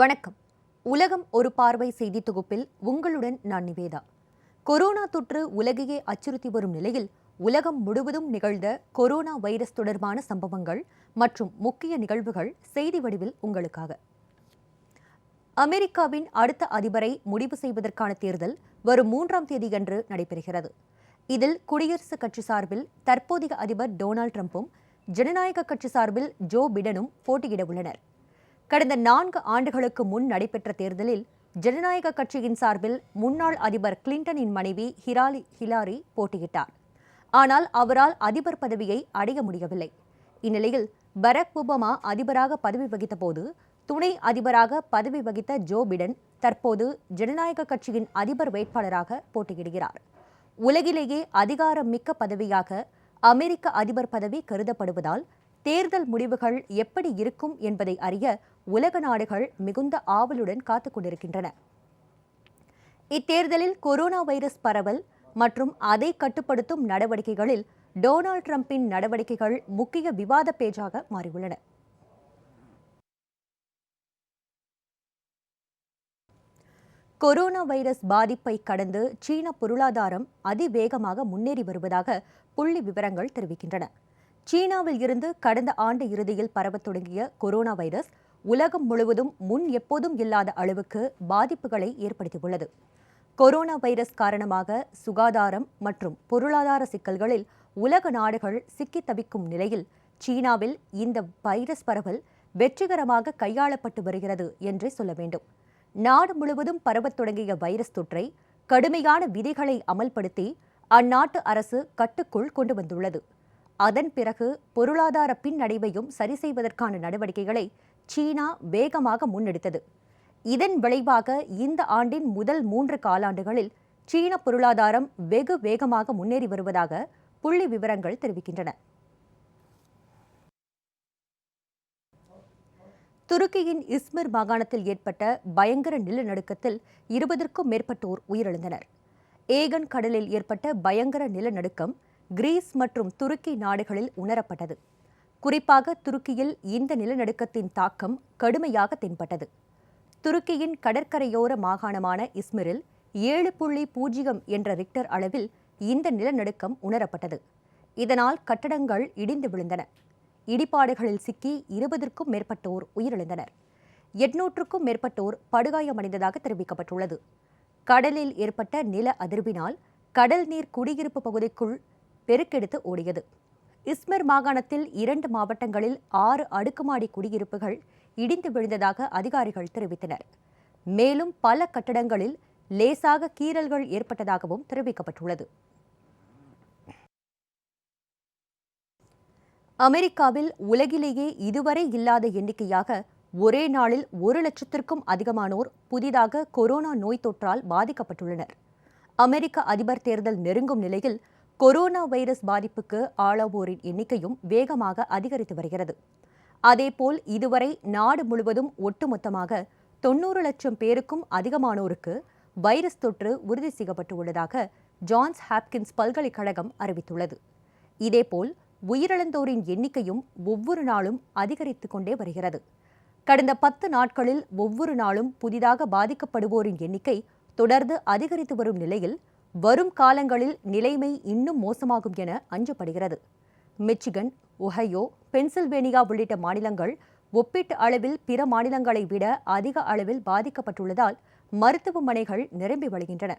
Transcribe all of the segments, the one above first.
வணக்கம். உலகம் ஒரு பார்வை செய்தி தொகுப்பில் உங்களுடன் நான் நிவேதா. கொரோனா தொற்று உலகையே அச்சுறுத்தி வரும் நிலையில் உலகம் முழுவதும் நிகழ்ந்த கொரோனா வைரஸ் தொடர்பான சம்பவங்கள் மற்றும் முக்கிய நிகழ்வுகள் செய்தி வடிவில் உங்களுக்காக. அமெரிக்காவின் அடுத்த அதிபரை முடிவு செய்வதற்கான தேர்தல் வரும் 3ஆம் தேதியன்று நடைபெறுகிறது. இதில் குடியரசுக் கட்சி சார்பில் தற்போதைய அதிபர் டொனால்ட் ட்ரம்பும், ஜனநாயக கட்சி சார்பில் ஜோ பிடனும் போட்டியிட உள்ளனர். கடந்த 4 ஆண்டுகளுக்கு முன் நடைபெற்ற தேர்தலில் ஜனநாயக கட்சியின் சார்பில் முன்னாள் அதிபர் கிளின்டனின் மனைவி ஹிலாரி போட்டியிட்டார். ஆனால் அவரால் அதிபர் பதவியை அடைய முடியவில்லை. இந்நிலையில் பராக் ஒபாமா அதிபராக பதவி வகித்த போது துணை அதிபராக பதவி வகித்த ஜோ பிடன் தற்போது ஜனநாயக கட்சியின் அதிபர் வேட்பாளராக போட்டியிடுகிறார். உலகிலேயே அதிகாரம் மிக்க பதவியாக அமெரிக்க அதிபர் பதவி கருதப்படுவதால் தேர்தல் முடிவுகள் எப்படி இருக்கும் என்பதை அறிய உலக நாடுகள் மிகுந்த ஆவலுடன் காத்துக் கொண்டிருக்கின்றன. இத்தேர்தலில் கொரோனா வைரஸ் பரவல் மற்றும் அதை கட்டுப்படுத்தும் நடவடிக்கைகளில் டொனால்ட் ட்ரம்பின் நடவடிக்கைகள் முக்கிய விவாத பேச்சாக மாறியுள்ளன. கொரோனா வைரஸ் பாதிப்பை கடந்து சீன பொருளாதாரம் அதிவேகமாக முன்னேறி வருவதாக புள்ளி விவரங்கள் தெரிவிக்கின்றன. சீனாவில் இருந்து கடந்த ஆண்டு இறுதியில் பரவத் தொடங்கிய கொரோனா வைரஸ் உலகம் முழுவதும் முன் எப்போதும் இல்லாத அளவுக்கு பாதிப்புகளை ஏற்படுத்தியுள்ளது. கொரோனா வைரஸ் காரணமாக சுகாதாரம் மற்றும் பொருளாதார சிக்கல்களில் உலக நாடுகள் சிக்கித் தவிக்கும் நிலையில் சீனாவில் இந்த வைரஸ் பரவல் வெற்றிகரமாக கையாளப்பட்டு வருகிறது என்றே சொல்ல வேண்டும். நாடு முழுவதும் பரவத் தொடங்கிய வைரஸ் தொற்றை கடுமையான விதிகளை அமல்படுத்தி அந்நாட்டு அரசு கட்டுக்குள் கொண்டு வந்துள்ளது. அதன் பிறகு பொருளாதார பின்னடைவையும் சரி செய்வதற்கான நடவடிக்கைகளை சீனா வேகமாக முன்னெடுத்தது. இதன் விளைவாக இந்த ஆண்டின் முதல் 3 காலாண்டுகளில் சீன பொருளாதாரம் வெகு வேகமாக முன்னேறி வருவதாக புள்ளி விவரங்கள் தெரிவிக்கின்றன. துருக்கியின் இஸ்மிர் மாகாணத்தில் ஏற்பட்ட பயங்கர நிலநடுக்கத்தில் 20க்கும் மேற்பட்டோர் உயிரிழந்தனர். ஏகன் கடலில் ஏற்பட்ட பயங்கர நிலநடுக்கம் கிரீஸ் மற்றும் துருக்கி நாடுகளில் உணரப்பட்டது. குறிப்பாக துருக்கியில் இந்த நிலநடுக்கத்தின் தாக்கம் கடுமையாக தென்பட்டது. துருக்கியின் கடற்கரையோர மாகாணமான இஸ்மிரில் 7.0 என்ற ரிக்டர் அளவில் இந்த நிலநடுக்கம் உணரப்பட்டது. இதனால் கட்டடங்கள் இடிந்து விழுந்தன. இடிபாடுகளில் சிக்கி 20க்கும் மேற்பட்டோர் உயிரிழந்தனர். 800க்கும் மேற்பட்டோர் படுகாயமடைந்ததாக தெரிவிக்கப்பட்டுள்ளது. கடலில் ஏற்பட்ட நில அதிர்வினால் கடல் நீர் குடியிருப்பு பகுதிக்குள் பெருக்கெடுத்து ஓடியது. இஸ்மிர் மாகாணத்தில் 2 மாவட்டங்களில் 6 அடுக்குமாடி குடியிருப்புகள் இடிந்து விழுந்ததாக அதிகாரிகள் தெரிவித்தனர். மேலும் பல கட்டடங்களில் லேசாக கீறல்கள் ஏற்பட்டதாகவும் தெரிவிக்கப்பட்டுள்ளது. அமெரிக்காவில் உலகிலேயே இதுவரை இல்லாத எண்ணிக்கையாக ஒரே நாளில் 1 லட்சத்திற்கும் அதிகமானோர் புதிதாக கொரோனா நோய் தொற்றால் பாதிக்கப்பட்டுள்ளனர். அமெரிக்க அதிபர் தேர்தல் நெருங்கும் நிலையில் கொரோனா வைரஸ் பாதிப்புக்கு ஆளாவோரின் எண்ணிக்கையும் வேகமாக அதிகரித்து வருகிறது. அதேபோல் இதுவரை நாடு முழுவதும் ஒட்டுமொத்தமாக 90 லட்சம் பேருக்கும் அதிகமானோருக்கு வைரஸ் தொற்று உறுதி செய்யப்பட்டுள்ளதாக ஜான்ஸ் ஹாப்கின்ஸ் பல்கலைக்கழகம் அறிவித்துள்ளது. இதேபோல் உயிரிழந்தோரின் எண்ணிக்கையும் ஒவ்வொரு நாளும் அதிகரித்துக் கொண்டே வருகிறது. கடந்த 10 நாட்களில் ஒவ்வொரு நாளும் புதிதாக பாதிக்கப்படுவோரின் எண்ணிக்கை தொடர்ந்து அதிகரித்து வரும் நிலையில் வரும் காலங்களில் நிலைமை இன்னும் மோசமாகும் என அஞ்சப்படுகிறது. மிச்சிகன், ஒஹையோ, பென்சில்வேனியா உள்ளிட்ட மாநிலங்கள் ஒப்பீட்டு அளவில் பிற மாநிலங்களை விட அதிக அளவில் பாதிக்கப்பட்டுள்ளதால் மருத்துவமனைகள் நிரம்பி வழிகின்றன.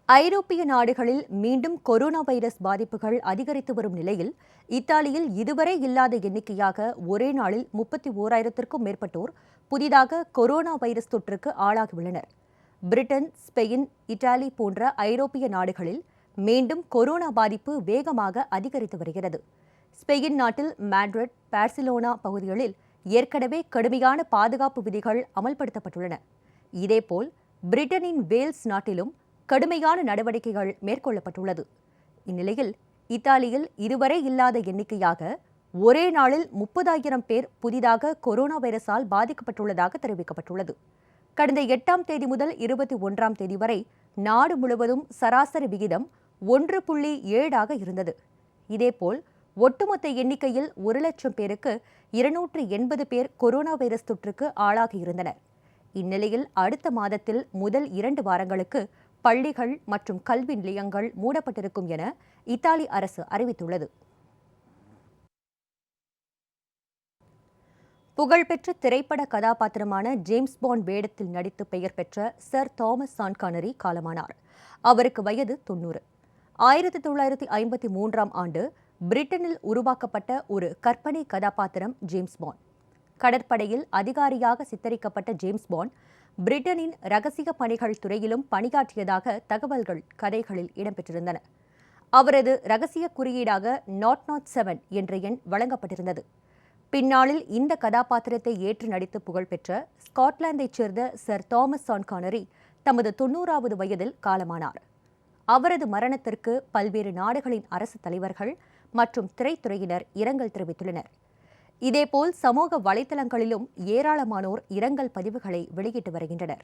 ஐரோப்பிய நாடுகளில் மீண்டும் கொரோனா வைரஸ் பாதிப்புகள் அதிகரித்து வரும் நிலையில் இத்தாலியில் இதுவரை இல்லாத எண்ணிக்கையாக ஒரே நாளில் 31,000க்கும் மேற்பட்டோர் புதிதாக கொரோனா வைரஸ் தொற்றுக்கு ஆளாகியுள்ளனர். பிரிட்டன், ஸ்பெயின், இத்தாலி போன்ற ஐரோப்பிய நாடுகளில் மீண்டும் கொரோனா பாதிப்பு வேகமாக அதிகரித்து வருகிறது. ஸ்பெயின் நாட்டில் மேட்ரிட், பார்சிலோனா பகுதிகளில் ஏற்கனவே கடுமையான பாதுகாப்பு விதிகள் அமல்படுத்தப்பட்டுள்ளன. இதேபோல் பிரிட்டனின் வேல்ஸ் நாட்டிலும் கடுமையான நடவடிக்கைகள் மேற்கொள்ளப்பட்டுள்ளது. இந்நிலையில் இத்தாலியில் இதுவரை இல்லாத எண்ணிக்கையாக ஒரே நாளில் 30,000 பேர் புதிதாக கொரோனா வைரஸால் பாதிக்கப்பட்டுள்ளதாக தெரிவிக்கப்பட்டுள்ளது. கடந்த 8ஆம் தேதி முதல் 21ஆம் தேதி வரை நாடு முழுவதும் சராசரி விகிதம் 1.7 இருந்தது. இதேபோல் ஒட்டுமொத்த எண்ணிக்கையில் 1,00,000 பேருக்கு 280 பேர் கொரோனா வைரஸ் தொற்றுக்கு ஆளாகியிருந்தனர். இந்நிலையில் அடுத்த மாதத்தில் முதல் 2 வாரங்களுக்கு பள்ளிகள் மற்றும் கல்வி நிலையங்கள் மூடப்பட்டிருக்கும் என இத்தாலி அரசு அறிவித்துள்ளது. புகழ்பெற்ற திரைப்பட கதாபாத்திரமான ஜேம்ஸ் பாண்ட் வேடத்தில் நடித்து பெயர் பெற்ற சர் தாமஸ் சான் கானரி காலமானார். அவருக்கு வயது 90. 1953ஆம் ஆண்டு பிரிட்டனில் உருவாக்கப்பட்ட ஒரு கற்பனை கதாபாத்திரம் ஜேம்ஸ் பாண்ட். கடற்படையில் அதிகாரியாக சித்தரிக்கப்பட்ட ஜேம்ஸ் பாண்ட் பிரிட்டனின் ரகசிய பணிகள் துறையிலும் பணியாற்றியதாக தகவல்கள் கதைகளில் இடம்பெற்றிருந்தன. அவரது ரகசிய குறியீடாக 007 என்ற எண் வழங்கப்பட்டிருந்தது. பின்னாளில் இந்த கதாபாத்திரத்தை ஏற்று நடித்து புகழ்பெற்ற ஸ்காட்லாந்தைச் சேர்ந்த சர் தாமஸ் சான் கானரி தமது 90வது வயதில் காலமானார். அவரது மரணத்திற்கு பல்வேறு நாடுகளின் அரசு தலைவர்கள் மற்றும் திரைத்துறையினர் இரங்கல் தெரிவித்துள்ளனர். இதேபோல் சமூக வலைதளங்களிலும் ஏராளமானோர் இரங்கல் பதிவுகளை வெளியிட்டு வருகின்றனர்.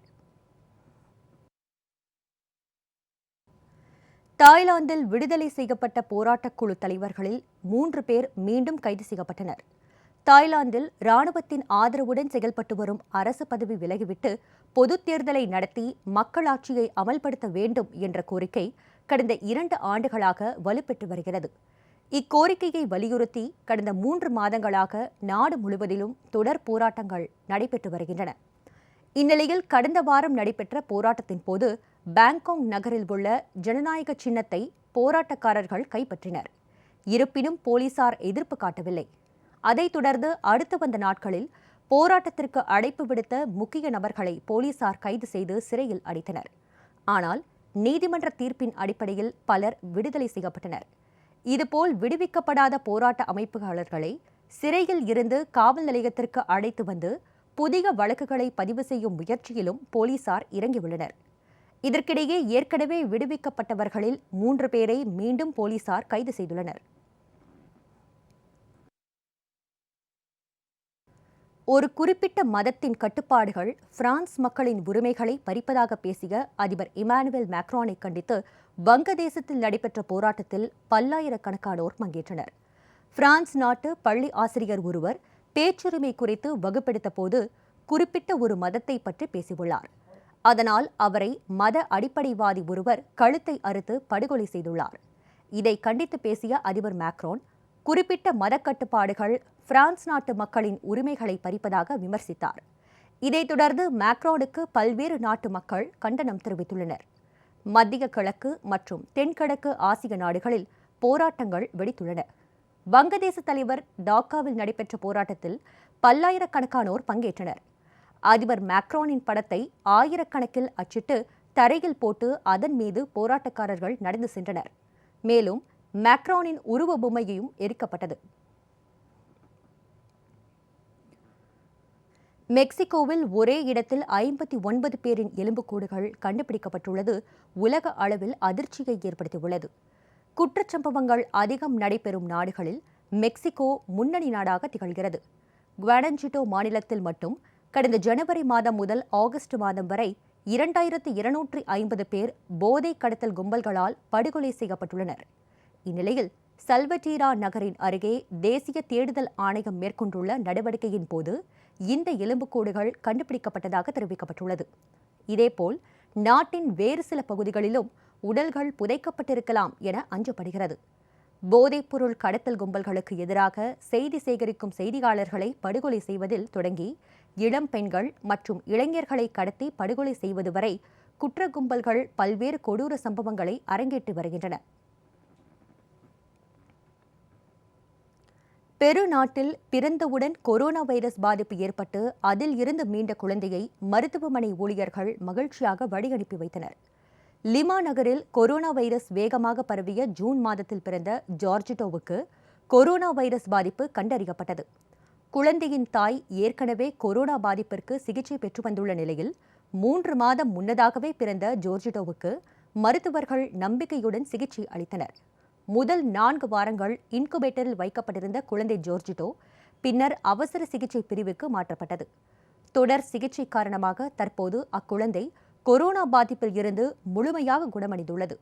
தாய்லாந்தில் விடுதலை செய்யப்பட்ட போராட்டக் குழு தலைவர்களில் 3 பேர் மீண்டும் கைது செய்யப்பட்டனர். தாய்லாந்தில் இராணுவத்தின் ஆதரவுடன் செயல்பட்டு வரும் அரசு பதவி விலகிவிட்டு பொதுத் தேர்தலை நடத்தி மக்களாட்சியை அமல்படுத்த வேண்டும் என்ற கோரிக்கை கடந்த 2 ஆண்டுகளாக வலுப்பெற்று வருகிறது. இக்கோரிக்கையை வலியுறுத்தி கடந்த 3 மாதங்களாக நாடு முழுவதிலும் தொடர் போராட்டங்கள் நடைபெற்று வருகின்றன. இந்நிலையில் கடந்த வாரம் நடைபெற்ற போராட்டத்தின் போது பாங்காங் நகரில் உள்ள ஜனநாயக சின்னத்தை போராட்டக்காரர்கள் கைப்பற்றினர். இருப்பினும் போலீசார் எதிர்ப்பு காட்டவில்லை. அதைத் தொடர்ந்து அடுத்து வந்த நாட்களில் போராட்டத்திற்கு அழைப்பு விடுத்த முக்கிய நபர்களை போலீசார் கைது செய்து சிறையில் அடைத்தனர். ஆனால் நீதிமன்ற தீர்ப்பின் அடிப்படையில் பலர் விடுதலை செய்யப்பட்டனர். இதுபோல் விடுவிக்கப்படாத போராட்ட அமைப்பாளர்களை சிறையில் இருந்து காவல் நிலையத்திற்கு அழைத்து வந்து புதிய வழக்குகளை பதிவு செய்யும் முயற்சியிலும் போலீசார் இறங்கியுள்ளனர். இதற்கிடையே ஏற்கனவே விடுவிக்கப்பட்டவர்களில் 3 பேரை மீண்டும் போலீசார் கைது செய்துள்ளனர். ஒரு குறிப்பிட்ட மதத்தின் கட்டுப்பாடுகள் பிரான்ஸ் மக்களின் உரிமைகளை பறிப்பதாக பேசிய அதிபர் இமானுவேல் மேக்ரானை கண்டித்து வங்கதேசத்தில் நடைபெற்ற போராட்டத்தில் பல்லாயிரக்கணக்கானோர் பங்கேற்றனர். பிரான்ஸ் நாட்டு பள்ளி ஆசிரியர் ஒருவர் பேச்சுரிமை குறித்து வகுப்பெடுத்த போது குறிப்பிட்ட ஒரு மதத்தை பற்றி பேசியுள்ளார். அதனால் அவரை மத அடிப்படைவாதி ஒருவர் கழுத்தை அறுத்து படுகொலை செய்துள்ளார். இதை கண்டித்து பேசிய அதிபர் மேக்ரான் குறிப்பிட்ட மத கட்டுப்பாடுகள் பிரான்ஸ் நாட்டு மக்களின் உரிமைகளை பறிப்பதாக விமர்சித்தார். இதைத் தொடர்ந்து மேக்ரானுக்கு பல்வேறு நாட்டு மக்கள் கண்டனம் தெரிவித்துள்ளனர். மத்திய கிழக்கு மற்றும் தென்கிழக்கு ஆசிய நாடுகளில் போராட்டங்கள் வெடித்துள்ளன. வங்கதேச தலைவர் டாக்காவில் நடைபெற்ற போராட்டத்தில் பல்லாயிரக்கணக்கானோர் பங்கேற்றனர். அதிபர் மேக்ரானின் படத்தை ஆயிரக்கணக்கில் அச்சிட்டு தரையில் போட்டு அதன் மீது போராட்டக்காரர்கள் நடந்து சென்றனர். மேலும் மேக்ரானின் உருவ பொம்மையும் எரிக்கப்பட்டது. மெக்சிகோவில் ஒரே இடத்தில் 59 பேரின் எலும்புக்கூடுகள் கண்டுபிடிக்கப்பட்டுள்ளது உலக அளவில் அதிர்ச்சியை ஏற்படுத்தியுள்ளது. குற்றச்சம்பவங்கள் அதிகம் நடைபெறும் நாடுகளில் மெக்சிகோ முன்னணி நாடாக திகழ்கிறது. குவாடஞ்சிட்டோ மாநிலத்தில் மட்டும் கடந்த ஜனவரி மாதம் முதல் ஆகஸ்ட் மாதம் வரை 2250 பேர் போதை கடத்தல் கும்பல்களால் படுகொலை செய்யப்பட்டுள்ளனர். இந்நிலையில் சல்வடீரா நகரின் அருகே தேசிய தேடுதல் ஆணையம் மேற்கொண்டுள்ள நடவடிக்கையின் போது இந்த எலும்புக்கூடுகள் கண்டுபிடிக்கப்பட்டதாக தெரிவிக்கப்பட்டுள்ளது. இதேபோல் நாட்டின் வேறு சில பகுதிகளிலும் உடல்கள் புதைக்கப்பட்டிருக்கலாம் என அஞ்சப்படுகிறது. போதைப்பொருள் கடத்தல் கும்பல்களுக்கு எதிராக செய்தி சேகரிக்கும் செய்தியாளர்களை படுகொலை செய்வதில் தொடங்கி இளம் பெண்கள் மற்றும் இளைஞர்களை கடத்தி படுகொலை செய்வது வரை குற்ற கும்பல்கள் பல்வேறு கொடூர சம்பவங்களை அரங்கேற்றி வருகின்றன. பெரு நாட்டில் பிறந்தவுடன் கொரோனா வைரஸ் பாதிப்பு ஏற்பட்டு அதில் இருந்து மீண்ட குழந்தையை மருத்துவமனை ஊழியர்கள் மகிழ்ச்சியாக வழியனுப்பி வைத்தனர். லிமா நகரில் கொரோனா வைரஸ் வேகமாக பரவிய ஜூன் மாதத்தில் பிறந்த ஜார்ஜிட்டோவுக்கு கொரோனா வைரஸ் பாதிப்பு கண்டறியப்பட்டது. குழந்தையின் தாய் ஏற்கனவே கொரோனா பாதிப்பிற்கு சிகிச்சை பெற்று வந்துள்ள நிலையில் 3 மாதம் முன்னதாகவே பிறந்த ஜோர்ஜிட்டோவுக்கு மருத்துவர்கள் நம்பிக்கையுடன் சிகிச்சை அளித்தனர். முதல் 4 வாரங்கள் இன்குபேட்டரில் வைக்கப்பட்டிருந்த குழந்தை ஜோர்ஜிட்டோ பின்னர் அவசர சிகிச்சை பிரிவுக்கு மாற்றப்பட்டது. தொடர் சிகிச்சை காரணமாக தற்போது அக்குழந்தை கொரோனா பாதிப்பில் இருந்து முழுமையாக குணமடைந்துள்ளது.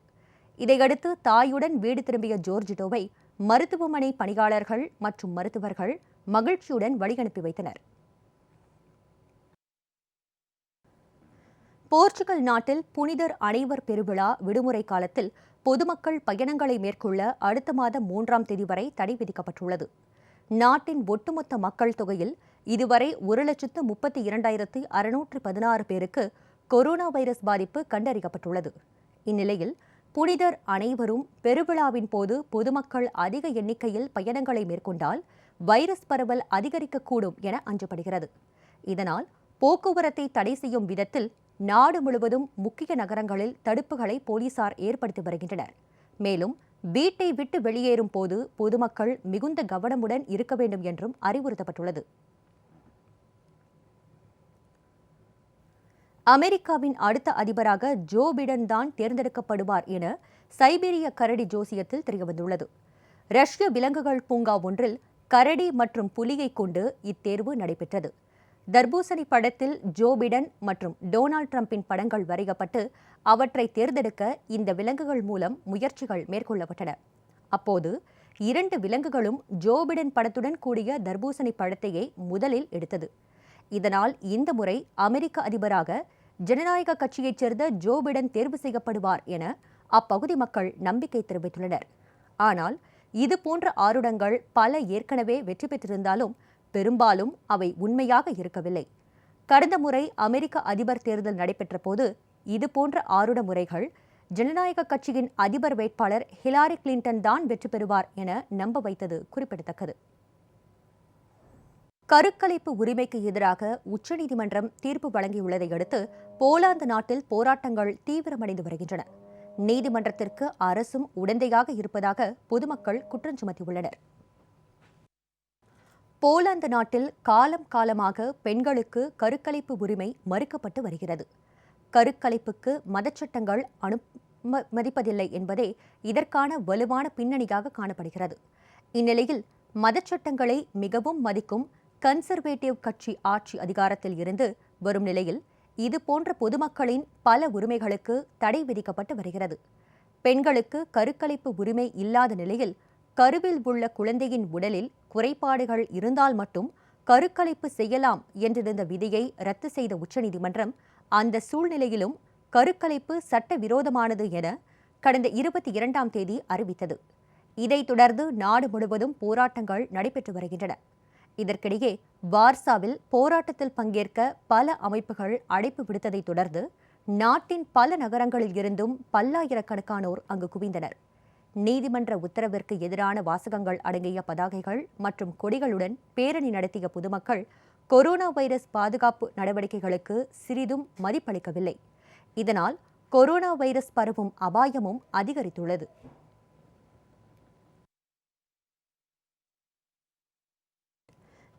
இதையடுத்து தாயுடன் வீடு திரும்பிய ஜோர்ஜிட்டோவை மருத்துவமனை பணியாளர்கள் மற்றும் மருத்துவர்கள் மகிழ்ச்சியுடன் வழியனுப்பி வைத்தனர். போர்ச்சுகல் நாட்டில் புனிதர் அனைவர் பெருவிழா விடுமுறை காலத்தில் பொதுமக்கள் பயணங்களை மேற்கொள்ள அடுத்த மாதம் 3ஆம் தேதி வரை தடை விதிக்கப்பட்டுள்ளது. நாட்டின் ஒட்டுமொத்த மக்கள் தொகையில் இதுவரை 1,32,616 பேருக்கு கொரோனா வைரஸ் பாதிப்பு கண்டறியப்பட்டுள்ளது. இந்நிலையில் புனிதர் அனைவரும் பெருவிழாவின் போது பொதுமக்கள் அதிக எண்ணிக்கையில் பயணங்களை மேற்கொண்டால் வைரஸ் பரவல் அதிகரிக்கக்கூடும் என அஞ்சப்படுகிறது. இதனால் போக்குவரத்தை தடை செய்யும் விதத்தில் நாடு முழுவதும் முக்கிய நகரங்களில் தடுப்புகளை போலீசார் ஏற்படுத்தி வருகின்றனர். மேலும் வீட்டை விட்டு வெளியேறும் போது பொதுமக்கள் மிகுந்த கவனமுடன் இருக்க வேண்டும் என்றும் அறிவுறுத்தப்பட்டுள்ளது. அமெரிக்காவின் அடுத்த அதிபராக ஜோ பிடன் தான் தேர்ந்தெடுக்கப்படுவார் என சைபீரிய கரடி ஜோசியத்தில் தெரியவந்துள்ளது. ரஷ்ய விலங்குகள் பூங்கா ஒன்றில் கரடி மற்றும் புலியை கொண்டு இத்தேர்வு நடைபெற்றது. தர்பூசணி படத்தில் ஜோ பிடன் மற்றும் டொனால்ட் ட்ரம்பின் படங்கள் வரையப்பட்டு அவற்றை தேர்ந்தெடுக்க இந்த விலங்குகள் மூலம் முயற்சிகள் மேற்கொள்ளப்பட்டன. அப்போது 2 விலங்குகளும் ஜோ பிடன் படத்துடன் கூடிய தர்பூசணி பழத்தையே முதலில் எடுத்தது. இதனால் இந்த முறை அமெரிக்க அதிபராக ஜனநாயக கட்சியைச் சேர்ந்த ஜோ பிடன் தேர்வு செய்யப்படுவார் என அப்பகுதி மக்கள் நம்பிக்கை தெரிவித்துள்ளனர். ஆனால் இதுபோன்ற ஆருடங்கள் பல ஏற்கனவே வெற்றி பெற்றிருந்தாலும் பெரும்பாலும் அவை உண்மையாக இருக்கவில்லை. கடந்த முறை அமெரிக்க அதிபர் தேர்தல் நடைபெற்ற போது இதுபோன்ற ஆருட முறைகள் ஜனநாயக கட்சியின் அதிபர் வேட்பாளர் ஹிலாரி கிளின்டன் தான் வெற்றி பெறுவார் என நம்ப வைத்தது குறிப்பிடத்தக்கது. கருக்கலைப்பு உரிமைக்கு எதிராக உச்சநீதிமன்றம் தீர்ப்பு வழங்கியுள்ளதை அடுத்து போலாந்து நாட்டில் போராட்டங்கள் தீவிரமடைந்து வருகின்றன. நீதிமன்றத்திற்கு அரசும் உடந்தையாக இருப்பதாக பொதுமக்கள் குற்றம் சுமத்தியுள்ளனர். போலாந்து நாட்டில் காலம் காலமாக பெண்களுக்கு கருக்கலைப்பு உரிமை மறுக்கப்பட்டு வருகிறது. கருக்கலைப்புக்கு மதச்சட்டங்கள் அனுமதிப்பதில்லை என்பதே இதற்கான வலுவான பின்னணியாக காணப்படுகிறது. இந்நிலையில் மதச்சட்டங்களை மிகவும் மதிக்கும் கன்சர்வேட்டிவ் கட்சி ஆட்சி அதிகாரத்தில் இருந்து வரும் நிலையில் இதுபோன்ற பொதுமக்களின் பல உரிமைகளுக்கு தடை விதிக்கப்பட்டு வருகிறது. பெண்களுக்கு கருக்கலைப்பு உரிமை இல்லாத நிலையில் கருவில் உள்ள குழந்தையின் உடலில் குறைபாடுகள் இருந்தால் மட்டும் கருக்கலைப்பு செய்யலாம் என்றிருந்த விதியை ரத்து செய்த உச்சநீதிமன்றம் அந்த சூழ்நிலையிலும் கருக்கலைப்பு சட்டவிரோதமானது என கடந்த 22ஆம் தேதி அறிவித்தது. இதைத் தொடர்ந்து நாடு முழுவதும் போராட்டங்கள் நடைபெற்று வருகின்றன. இதற்கிடையே வார்சாவில் போராட்டத்தில் பங்கேற்க பல அமைப்புகள் அழைப்பு விடுத்ததைத் தொடர்ந்து நாட்டின் பல நகரங்களில் இருந்தும் பல்லாயிரக்கணக்கானோர் அங்கு குவிந்தனர். நீதிமன்ற உத்தரவிற்கு எதிரான வாசகங்கள் அடங்கிய பதாகைகள் மற்றும் கொடிகளுடன் பேரணி நடத்திய பொதுமக்கள் கொரோனா வைரஸ் பாதுகாப்பு நடவடிக்கைகளுக்கு சிறிதும் மதிப்பளிக்கவில்லை. இதனால் கொரோனா வைரஸ் பரவும் அபாயமும் அதிகரித்துள்ளது.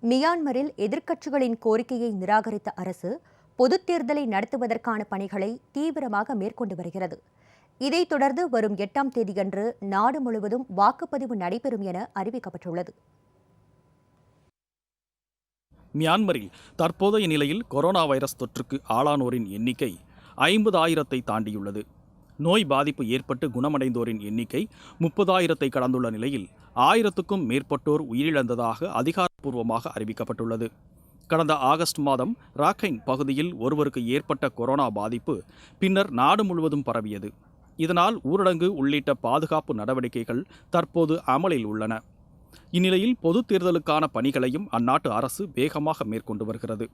மியான்மரில் எதிர்க்கட்சிகளின் கோரிக்கையை நிராகரித்த அரசு பொதுத் தேர்தலை நடத்துவதற்கான பணிகளை தீவிரமாக மேற்கொண்டு வருகிறது. இதைத் தொடர்ந்து வரும் 8ஆம் தேதியன்று நாடு முழுவதும் வாக்குப்பதிவு நடைபெறும் என அறிவிக்கப்பட்டுள்ளது. மியான்மரில் தற்போதைய நிலையில் கொரோனா வைரஸ் தொற்றுக்கு ஆளானோரின் எண்ணிக்கை 50,000-ஐ தாண்டியுள்ளது. நோய் பாதிப்பு ஏற்பட்டு குணமடைந்தோரின் எண்ணிக்கை 30,000-ஐ கடந்துள்ள நிலையில் 1000க்கும் மேற்பட்டோர் உயிரிழந்ததாக அதிகாரப்பூர்வமாக அறிவிக்கப்பட்டுள்ளது. கடந்த ஆகஸ்ட் மாதம் ராக்கைன் பகுதியில் ஒருவருக்கு ஏற்பட்ட கொரோனா பாதிப்பு பின்னர் நாடு முழுவதும் பரவியது. இதனால் ஊரடங்கு உள்ளிட்ட பாதுகாப்பு நடவடிக்கைகள் தற்போது அமலில் உள்ளன. இந்நிலையில் பொதுத் தேர்தலுக்கான பணிகளையும் அந்நாட்டு அரசு வேகமாக மேற்கொண்டு வருகிறது.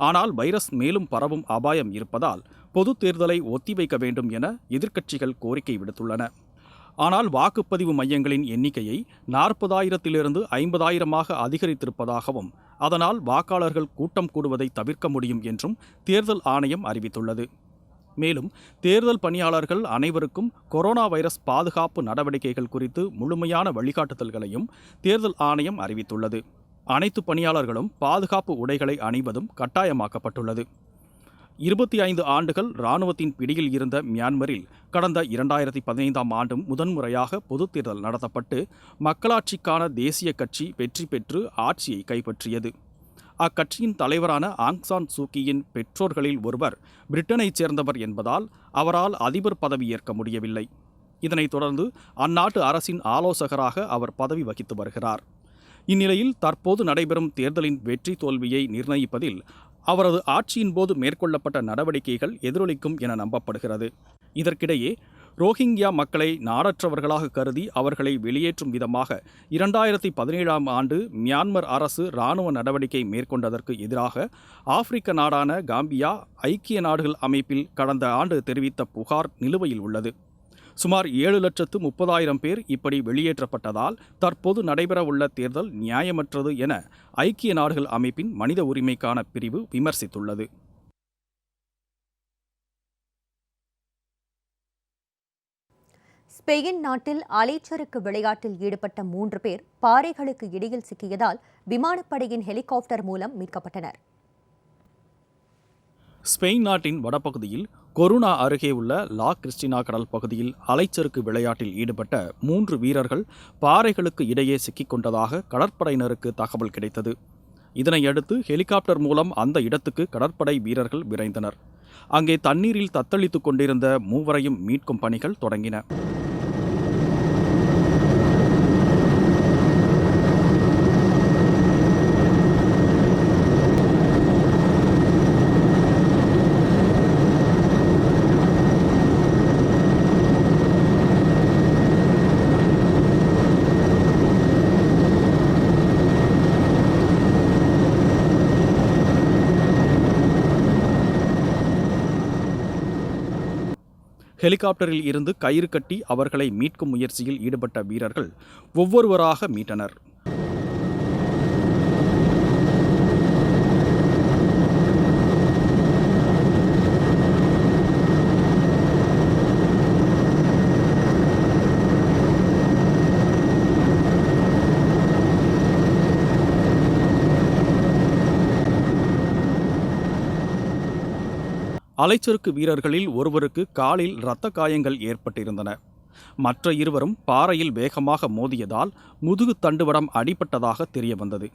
ஆனால் வைரஸ் மேலும் பரவும் அபாயம் இருப்பதால் பொதுத் தேர்தலை ஒத்திவைக்க வேண்டும் என எதிர்க்கட்சிகள் கோரிக்கை விடுத்துள்ளன. ஆனால் வாக்குப்பதிவு மையங்களின் எண்ணிக்கையை 40,000-லிருந்து 50,000-ஆக அதிகரித்திருப்பதாகவும் அதனால் வாக்காளர்கள் கூட்டம் கூடுவதை தவிர்க்க முடியும் என்றும் தேர்தல் ஆணையம் அறிவித்துள்ளது. மேலும் தேர்தல் பணியாளர்கள் அனைவருக்கும் கொரோனா வைரஸ் பாதுகாப்பு நடவடிக்கைகள் குறித்து முழுமையான வழிகாட்டுதல்களையும் தேர்தல் ஆணையம் அறிவித்துள்ளது. அனைத்து பணியாளர்களும் பாதுகாப்பு உடைகளை அணிவதும் கட்டாயமாக்கப்பட்டுள்ளது. 25 ஆண்டுகள் இராணுவத்தின் பிடியில் இருந்த மியான்மரில் கடந்த 2015ஆம் ஆண்டும் முதன்முறையாக பொதுத் தேர்தல் நடத்தப்பட்டு மக்களாட்சிக்கான தேசிய கட்சி வெற்றி பெற்று ஆட்சியை கைப்பற்றியது. அக்கட்சியின் தலைவரான ஆங் சான் சூக்கியின் பெற்றோர்களில் ஒருவர் பிரிட்டனைச் சேர்ந்தவர் என்பதால் அவரால் அதிபர் பதவியேற்க முடியவில்லை. இதனைத் தொடர்ந்து அந்நாட்டு அரசின் ஆலோசகராக அவர் பதவி வகித்து வருகிறார். இந்நிலையில் தற்போது நடைபெறும் தேர்தலின் வெற்றி தோல்வியை நிர்ணயிப்பதில் அவரது ஆட்சியின் போது மேற்கொள்ளப்பட்ட நடவடிக்கைகள் எதிரொலிக்கும் என நம்பப்படுகிறது. இதற்கிடையே ரோஹிங்கியா மக்களை நாடற்றவர்களாக கருதி அவர்களை வெளியேற்றும் விதமாக 2017ஆம் ஆண்டு மியான்மர் அரசு இராணுவ நடவடிக்கை மேற்கொண்டதற்கு எதிராக ஆப்பிரிக்க நாடான காம்பியா ஐக்கிய நாடுகள் அமைப்பில் கடந்த ஆண்டு தெரிவித்த புகார் நிலுவையில் உள்ளது. சுமார் 7,30,000 பேர் இப்படி வெளியேற்றப்பட்டதால் தற்போது நடைபெறவுள்ள தேர்தல் நியாயமற்றது என ஐக்கிய நாடுகள் அமைப்பின் மனித உரிமைக்கான பிரிவு விமர்சித்துள்ளது. ஸ்பெயின் நாட்டில் அலைச்சறுக்கு விளையாட்டில் ஈடுபட்ட 3 பேர் பாறைகளுக்கு இடையில் சிக்கியதால் விமானப்படையின் ஹெலிகாப்டர் மூலம் மீட்கப்பட்டனர். ஸ்பெயின் நாட்டின் வடபகுதியில் கொருனா அருகே உள்ள லா கிறிஸ்டினா கடல் பகுதியில் அலைச்சறுக்கு விளையாட்டில் ஈடுபட்ட 3 வீரர்கள் பாறைகளுக்கு இடையே சிக்கிக் கொண்டதாக கடற்படையினருக்கு தகவல் கிடைத்தது. இதனையடுத்து ஹெலிகாப்டர் மூலம் அந்த இடத்துக்கு கடற்படை வீரர்கள் விரைந்தனர். அங்கே தண்ணீரில் தத்தளித்துக் கொண்டிருந்த 3வரையும் மீட்கும் பணிகள் தொடங்கின. ஹெலிகாப்டரில் இருந்து கயிறு கட்டி அவர்களை மீட்கும் முயற்சியில் ஈடுபட்ட வீரர்கள் ஒவ்வொருவராக மீட்டனர். அலைச்சறுக்கு வீரர்களில் ஒருவருக்கு காலில் இரத்த காயங்கள் ஏற்பட்டிருந்தன. மற்ற இருவரும் பாறையில் வேகமாக மோதியதால் முதுகு தண்டுவடம் அடிபட்டதாக தெரியவந்தது.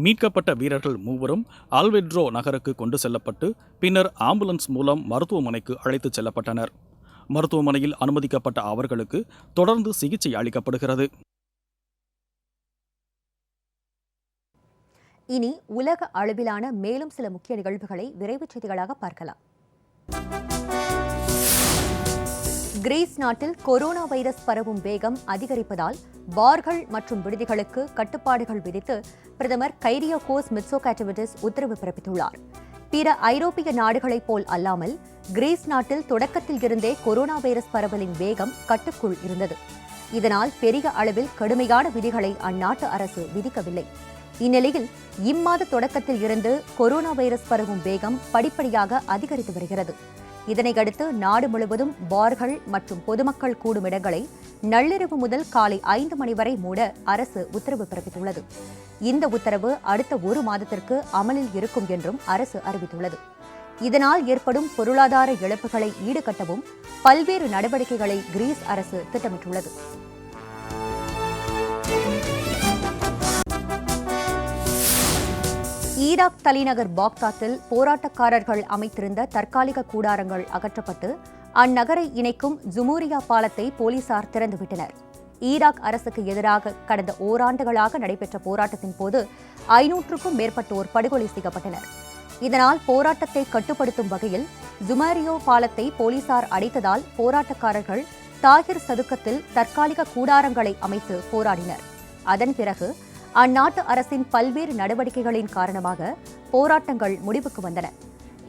மீட்கப்பட்ட வீரர்கள் 3வரும் அல்வெட்ரோ நகருக்கு கொண்டு செல்லப்பட்டு பின்னர் ஆம்புலன்ஸ் மூலம் மருத்துவமனைக்கு அழைத்துச் செல்லப்பட்டனர். மருத்துவமனையில் அனுமதிக்கப்பட்ட அவர்களுக்கு தொடர்ந்து சிகிச்சை அளிக்கப்படுகிறது. இனி உலக அளவிலான மேலும் சில முக்கிய நிகழ்வுகளை விரைவுச் செய்திகளாக பார்க்கலாம். கிரீஸ் நாட்டில் கொரோனா வைரஸ் பரவும் வேகம் அதிகரிப்பதால் பார்கள் மற்றும் விடுதிகளுக்கு கட்டுப்பாடுகள் விதித்து பிரதமர் கைரியாகோஸ் மிட்சோகாட்டிவிடிஸ் உத்தரவு பிறப்பித்துள்ளார். பிற ஐரோப்பிய நாடுகளைப் போல் அல்லாமல் கிரீஸ் நாட்டில் தொடக்கத்தில் இருந்தே கொரோனா வைரஸ் பரவலின் வேகம் கட்டுக்குள் இருந்தது. இதனால் பெரிய அளவில் கடுமையான விதிகளை அந்நாட்டு அரசு விதிக்கவில்லை. இந்நிலையில் இம்மாத தொடக்கத்தில் இருந்து கொரோனா வைரஸ் பரவும் வேகம் படிப்படியாக அதிகரித்து வருகிறது. இதனையடுத்து நாடு முழுவதும் பார்கள் மற்றும் பொதுமக்கள் கூடும் இடங்களை நள்ளிரவு முதல் காலை 5 மணி வரை மூட அரசு உத்தரவு பிறப்பித்துள்ளது. இந்த உத்தரவு அடுத்த 1 மாதத்திற்கு அமலில் இருக்கும் என்றும் அரசு அறிவித்துள்ளது. இதனால் ஏற்படும் பொருளாதார இழப்புகளை ஈடுகட்டவும் பல்வேறு நடவடிக்கைகளை கிரீஸ் அரசு திட்டமிட்டுள்ளது. ஈராக் தலைநகர் பாக்தாத்தில் போராட்டக்காரர்கள் அமைத்திருந்த தற்காலிக கூடாரங்கள் அகற்றப்பட்டு அந்நகரை இணைக்கும் ஜுமூரியா பாலத்தை போலீசார் திறந்துவிட்டனர். ஈராக் அரசுக்கு எதிராக கடந்த ஓராண்டுகளாக நடைபெற்ற போராட்டத்தின் போது 500க்கும் மேற்பட்டோர் படுகொலை செய்யப்பட்டனர். இதனால் போராட்டத்தை கட்டுப்படுத்தும் வகையில் ஜுமேரியோ பாலத்தை போலீசார் அடைத்ததால் போராட்டக்காரர்கள் தாகிர் சதுக்கத்தில் தற்காலிக கூடாரங்களை அமைத்து போராடினர். அதன் பிறகு அந்நாட்டு அரசின் பல்வேறு நடவடிக்கைகளின் காரணமாக போராட்டங்கள் முடிவுக்கு வந்தன.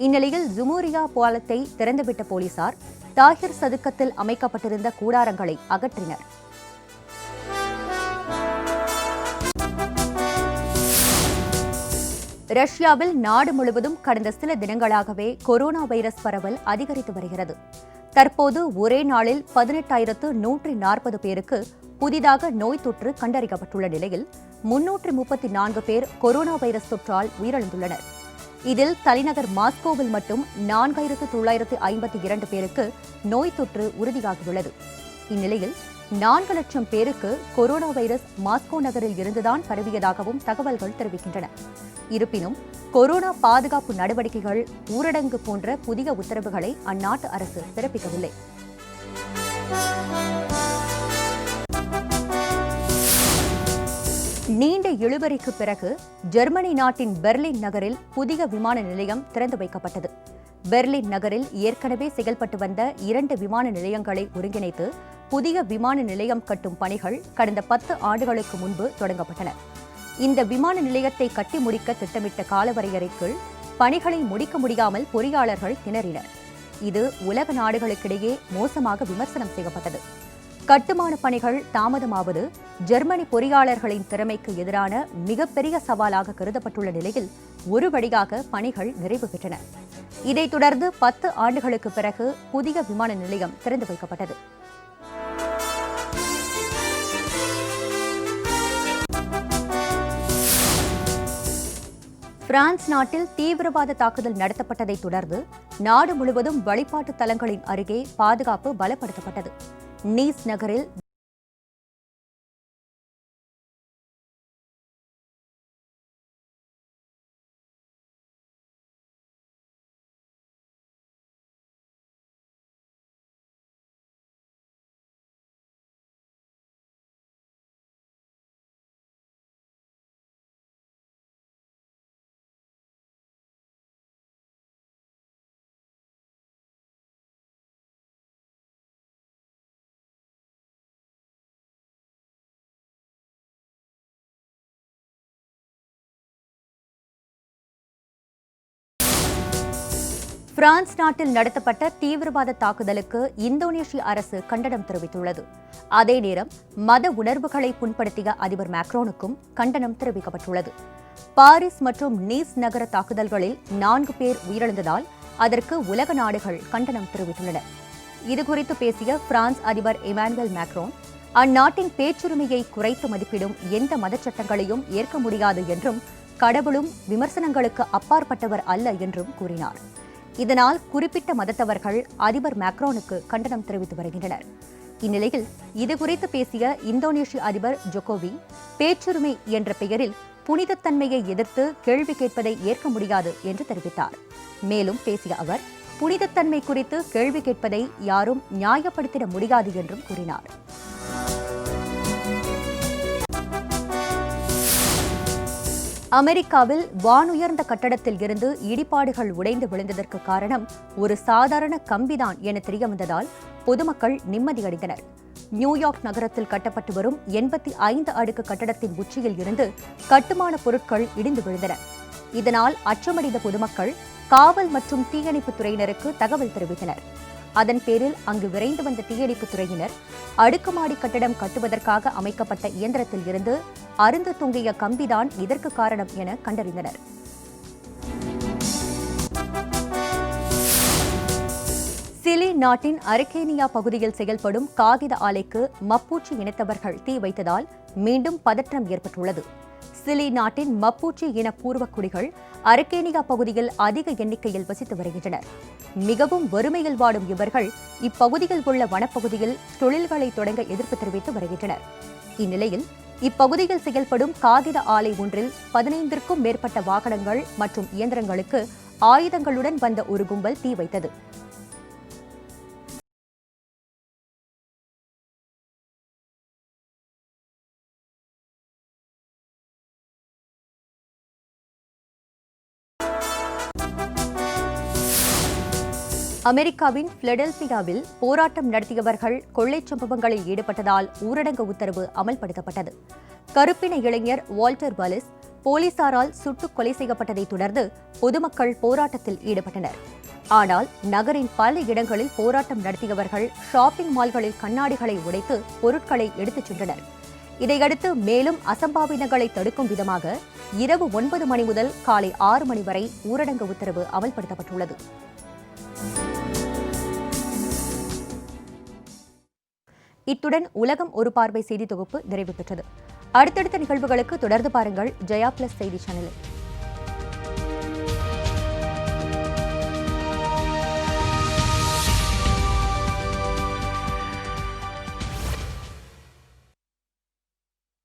இந்நிலையில் ஜுமூரியா பாலத்தை திறந்துவிட்ட போலீசார் தாகிர் சதுக்கத்தில் அமைக்கப்பட்டிருந்த கூடாரங்களை அகற்றினர். ரஷ்யாவில் நாடு முழுவதும் கடந்த சில தினங்களாகவே கொரோனா வைரஸ் பரவல் அதிகரித்து வருகிறது. தற்போது ஒரே நாளில் 18,140 பேருக்கு புதிதாக நோய் தொற்று கண்டறியப்பட்டுள்ள நிலையில் 334 பேர் கொரோனா வைரஸ் தொற்றால் உயிரிழந்துள்ளனர். இதில் தலைநகர் மாஸ்கோவில் மட்டும் 4,952 பேருக்கு நோய் தொற்று உறுதியாகியுள்ளது. இந்நிலையில் 4 லட்சம் பேருக்கு கொரோனா வைரஸ் மாஸ்கோ நகரில் இருந்துதான் பரவியதாகவும் தகவல்கள் தெரிவிக்கின்றன. இருப்பினும் கொரோனா பாதுகாப்பு நடவடிக்கைகள், ஊரடங்கு போன்ற புதிய உத்தரவுகளை அந்நாட்டு அரசு பிறப்பிக்கவில்லை. நீண்ட இழுபறிக்கு பிறகு ஜெர்மனி நாட்டின் பெர்லின் நகரில் புதிய விமான நிலையம் திறந்து வைக்கப்பட்டது. பெர்லின் நகரில் ஏற்கனவே செயல்பட்டு வந்த 2 விமான நிலையங்களை ஒருங்கிணைத்து புதிய விமான நிலையம் கட்டும் பணிகள் கடந்த 10 ஆண்டுகளுக்கு முன்பு தொடங்கப்பட்டன. இந்த விமான நிலையத்தை கட்டி முடிக்க திட்டமிட்ட காலவரையறைக்குள் பணிகளை முடிக்க முடியாமல் பொறியாளர்கள் திணறினர். இது உலக நாடுகளுக்கிடையே மோசமாக விமர்சனம் செய்யப்பட்டது. கட்டுமான பணிகள் தாமதமாவது ஜெர்மனி பொறியாளர்களின் திறமைக்கு எதிரான மிகப்பெரிய சவாலாக கருதப்பட்டுள்ள நிலையில் ஒரு வழியாக பணிகள் நிறைவு பெற்றன. இதைத் தொடர்ந்து 10 ஆண்டுகளுக்கு பிறகு புதிய விமான நிலையம் திறந்து வைக்கப்பட்டது. பிரான்ஸ் நாட்டில் தீவிரவாத தாக்குதல் நடத்தப்பட்டதைத் தொடர்ந்து நாடு முழுவதும் வழிபாட்டு தலங்களின் அருகே பாதுகாப்பு பலப்படுத்தப்பட்டது. நீஸ் நகரில் பிரான்ஸ் நாட்டில் நடத்தப்பட்ட தீவிரவாத தாக்குதலுக்கு இந்தோனேஷிய அரசு கண்டனம் தெரிவித்துள்ளது. அதே நேரம் மத உணர்வுகளை புண்படுத்திய அதிபர் மேக்ரோனுக்கும் கண்டனம் தெரிவிக்கப்பட்டுள்ளது. பாரிஸ் மற்றும் நீஸ் நகர தாக்குதல்களில் 4 பேர் உயிரிழந்ததால் அதற்கு உலக நாடுகள் கண்டனம் தெரிவித்துள்ளன. இதுகுறித்து பேசிய பிரான்ஸ் அதிபர் இமானுவேல் மேக்ரோன், அந்நாட்டின் பேச்சுரிமையை குறைத்து மதிப்பிடும் எந்த மதச்சட்டங்களையும் ஏற்க முடியாது என்றும் கடவுளும் விமர்சனங்களுக்கு அப்பாற்பட்டவர் அல்ல என்றும் கூறினார். இதனால் குறிப்பிட்ட மதத்தவர்கள் அதிபர் மேக்ரோனுக்கு கண்டனம் தெரிவித்து வருகின்றனர். இந்நிலையில் இதுகுறித்து பேசிய இந்தோனேஷிய அதிபர் ஜோகோவி, பேச்சுரிமை என்ற பெயரில் புனிதத்தன்மையை எதிர்த்து கேள்வி கேட்பதை ஏற்க முடியாது என்று தெரிவித்தார். மேலும் பேசிய அவர், புனிதத்தன்மை குறித்து கேள்வி கேட்பதை யாரும் நியாயப்படுத்திட முடியாது என்றும் கூறினார். அமெரிக்காவில் வானுயர்ந்த கட்டடத்தில் இருந்து இடிபாடுகள் உடைந்து விழுந்ததற்கு காரணம் ஒரு சாதாரண கம்பிதான் என தெரியவந்ததால் பொதுமக்கள் நிம்மதியடைந்தனர். நியூயார்க் நகரத்தில் கட்டப்பட்டு வரும் 85 அடுக்கு கட்டடத்தின் உச்சியில் இருந்து கட்டுமான பொருட்கள் இடிந்து விழுந்தன. இதனால் அச்சமடைந்த பொதுமக்கள் காவல் மற்றும் தீயணைப்புத் துறையினருக்கு தகவல் தெரிவித்தனர். அதன் பேரில் அங்கு விரைந்து வந்த தீயணைப்புத் துறையினர் அடுக்குமாடி கட்டடம் கட்டுவதற்காக அமைக்கப்பட்ட இயந்திரத்தில் இருந்து அருந்து தொங்கிய கம்பிதான் இதற்கு காரணம் என கண்டறிந்தனர். சிலி நாட்டின் அரகேனியா பகுதியில் செயல்படும் காகித ஆலைக்கு மப்பூச்சி இனத்தவர்கள் தீ வைத்ததால் மீண்டும் பதற்றம் ஏற்பட்டுள்ளது. சிலி நாட்டின் மப்பூச்சி இன பூர்வக்குடிகள் அரகேனியா பகுதியில் அதிக எண்ணிக்கையில் வசித்து வருகின்றனர். மிகவும் வறுமையில் வாடும் இவர்கள் இப்பகுதியில் உள்ள வனப்பகுதியில் தொழில்களை தொடங்க எதிர்ப்பு தெரிவித்து வருகின்றனர். இந்நிலையில் இப்பகுதியில் செயல்படும் காகித ஆலை ஒன்றில் 15க்கும் மேற்பட்ட வாகனங்கள் மற்றும் இயந்திரங்களுக்கு ஆயுதங்களுடன் வந்த ஒரு கும்பல் தீ வைத்தது. அமெரிக்காவின் பிலடெல்பியாவில் போராட்டம் நடத்தியவர்கள் கொள்ளைச் சம்பவங்களில் ஈடுபட்டதால் ஊரடங்கு உத்தரவு அமல்படுத்தப்பட்டது. கருப்பின இளைஞர் வால்டர் வாலிஸ் போலீசாரால் சுட்டுக் கொலை செய்யப்பட்டதைத் தொடர்ந்து பொதுமக்கள் போராட்டத்தில் ஈடுபட்டனர். ஆனால் நகரின் பல இடங்களில் போராட்டம் நடத்தியவர்கள் ஷாப்பிங் மால்களில் கண்ணாடிகளை உடைத்து பொருட்களை எடுத்துச் சென்றனர். இதையடுத்து மேலும் அசம்பாவிதங்களை தடுக்கும் விதமாக இரவு 9 மணி முதல் காலை 6 மணி வரை ஊரடங்கு உத்தரவு அமல்படுத்தப்பட்டுள்ளது. இத்துடன் உலகம் ஒரு பார்வை செய்தி தொகுப்பு நிறைவு பெற்றது. அடுத்தடுத்த நிகழ்வுகளுக்கு தொடர்ந்து பாருங்கள் ஜெயா பிளஸ் செய்தி சேனலை.